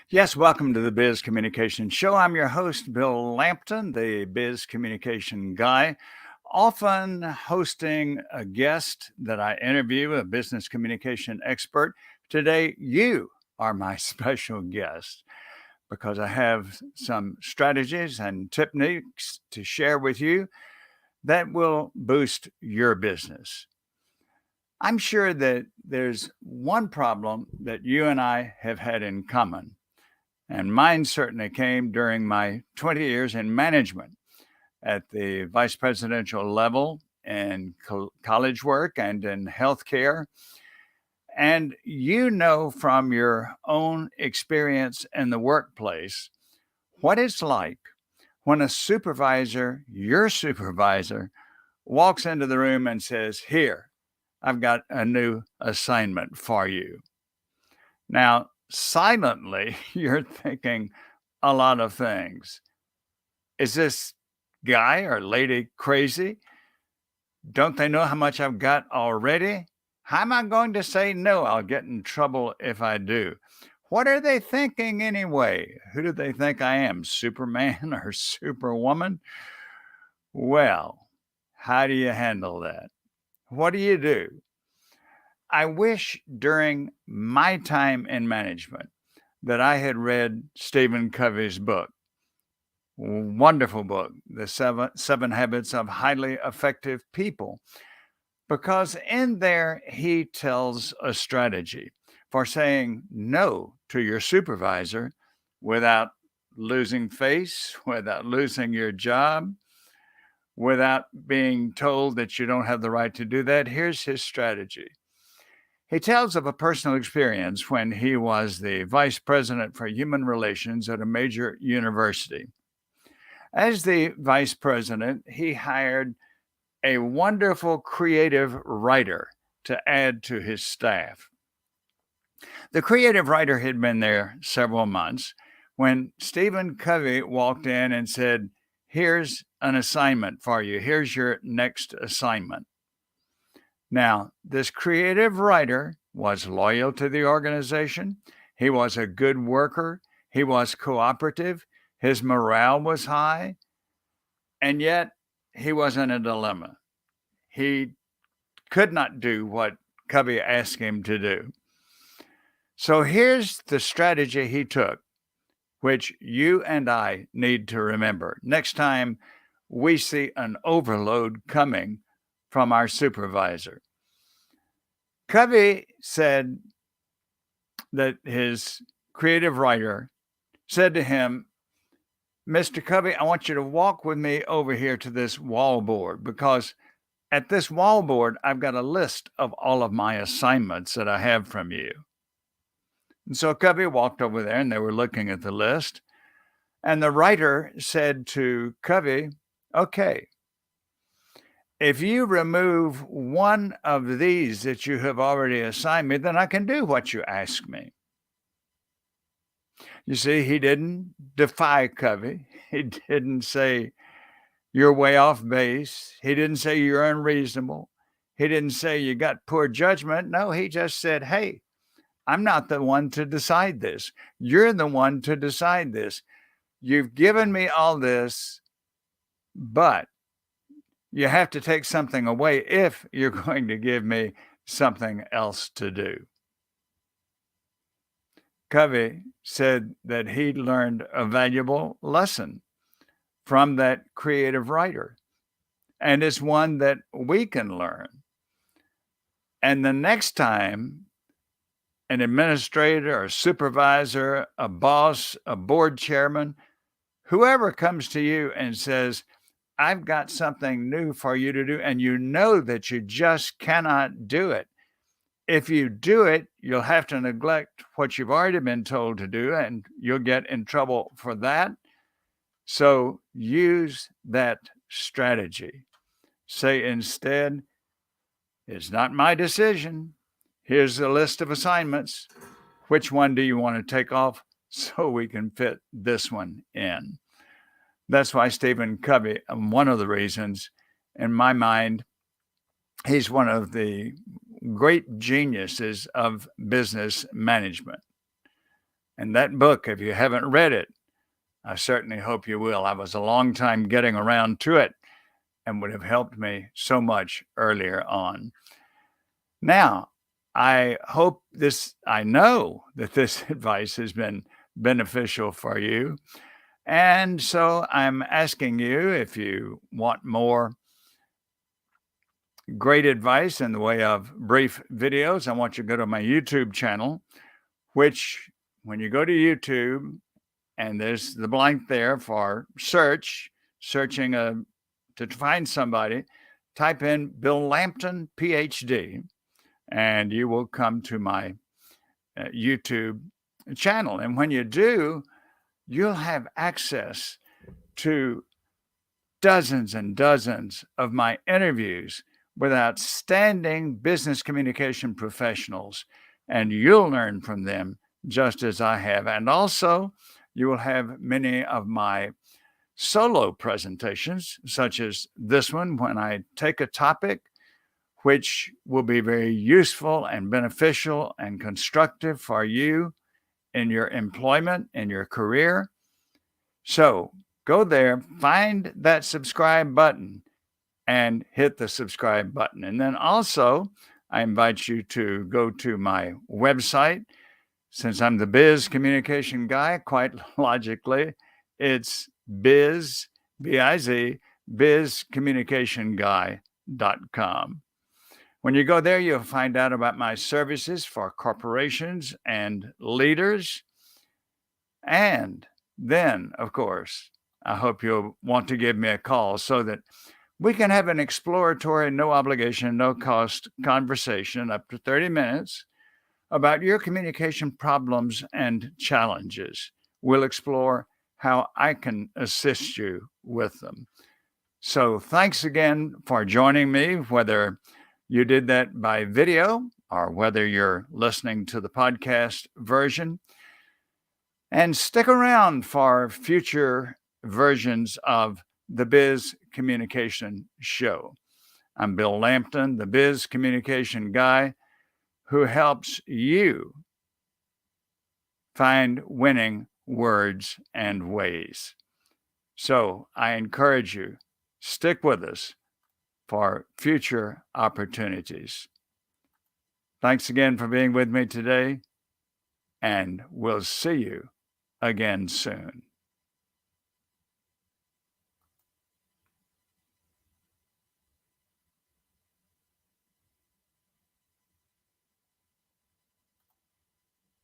Yes, welcome to the Biz Communication Show. I'm your host, Bill Lampton, the Biz Communication Guy, often hosting a guest that I interview, a business communication expert. Today, you are my special guest because I have some strategies and techniques to share with you that will boost your business. I'm sure that there's one problem that you and I have had in common, and mine certainly came during my 20 years in management at the vice presidential level in college work and in healthcare. And you know from your own experience in the workplace what it's like when a supervisor, your supervisor, walks into the room and says, "Here, I've got a new assignment for you." Now, silently, you're thinking a lot of things. Is this guy or lady crazy? Don't they know how much I've got already? How am I going to say no? I'll get in trouble if I do. What are they thinking anyway? Who do they think I am, Superman or Superwoman? Well, how do you handle that? What do you do? I wish during my time in management that I had read Stephen Covey's book. Wonderful book, The Seven Habits of Highly Effective People, because in there he tells a strategy for saying no to your supervisor without losing face, without losing your job, without being told that you don't have the right to do that. Here's his strategy. He tells of a personal experience when he was the vice president for human relations at a major university. As the vice president, he hired a wonderful creative writer to add to his staff. The creative writer had been there several months when Stephen Covey walked in and said, "Here's an assignment for you. Here's your next assignment." Now, this creative writer was loyal to the organization. He was a good worker. He was cooperative. His morale was high. And yet, he was in a dilemma. He could not do what Covey asked him to do. So here's the strategy he took, which you and I need to remember next time we see an overload coming from our supervisor. Covey said that his creative writer said to him, "Mr. Covey, I want you to walk with me over here to this wall board because at this wall board, I've got a list of all of my assignments that I have from you." And so Covey walked over there and they were looking at the list. And the writer said to Covey, "Okay, if you remove one of these that you have already assigned me, then I can do what you ask me." You see, he didn't defy Covey. He didn't say, "You're way off base." He didn't say, "You're unreasonable." He didn't say, "You got poor judgment." No, he just said, "Hey, I'm not the one to decide this. You're the one to decide this. You've given me all this, but you have to take something away if you're going to give me something else to do." Covey said that he learned a valuable lesson from that creative writer, and it's one that we can learn. And the next time an administrator, a supervisor, a boss, a board chairman, whoever comes to you and says, "I've got something new for you to do," and you know that you just cannot do it. If you do it, you'll have to neglect what you've already been told to do, and you'll get in trouble for that. So use that strategy. Say instead, "It's not my decision. Here's a list of assignments. Which one do you want to take off so we can fit this one in?" That's why Stephen Covey, one of the reasons, in my mind, he's one of the great geniuses of business management. And that book, if you haven't read it, I certainly hope you will. I was a long time getting around to it and would have helped me so much earlier on. Now, I know that this advice has been beneficial for you. And so I'm asking you, if you want more great advice in the way of brief videos, I want you to go to my YouTube channel, which when you go to YouTube and there's the blank there for searching to find somebody, type in Bill Lampton, Ph.D., and you will come to my YouTube channel. And when you do, you'll have access to dozens and dozens of my interviews with outstanding business communication professionals, and you'll learn from them just as I have. And also, you will have many of my solo presentations, such as this one, when I take a topic which will be very useful and beneficial and constructive for you in your employment, in your career. So go there, find that subscribe button, and hit the subscribe button. And then also, I invite you to go to my website. Since I'm the biz communication guy, quite logically, it's biz, B-I-Z, bizcommunicationguy.com. When you go there, you'll find out about my services for corporations and leaders. And then, of course, I hope you'll want to give me a call so that we can have an exploratory, no obligation, no cost conversation up to 30 minutes about your communication problems and challenges. We'll explore how I can assist you with them. So thanks again for joining me, whether you did that by video or whether you're listening to the podcast version. And stick around for future versions of the Biz Communication Show. I'm Bill Lampton, the Biz Communication Guy, who helps you find winning words and ways. So I encourage you, stick with us for future opportunities. Thanks again for being with me today, and we'll see you again soon.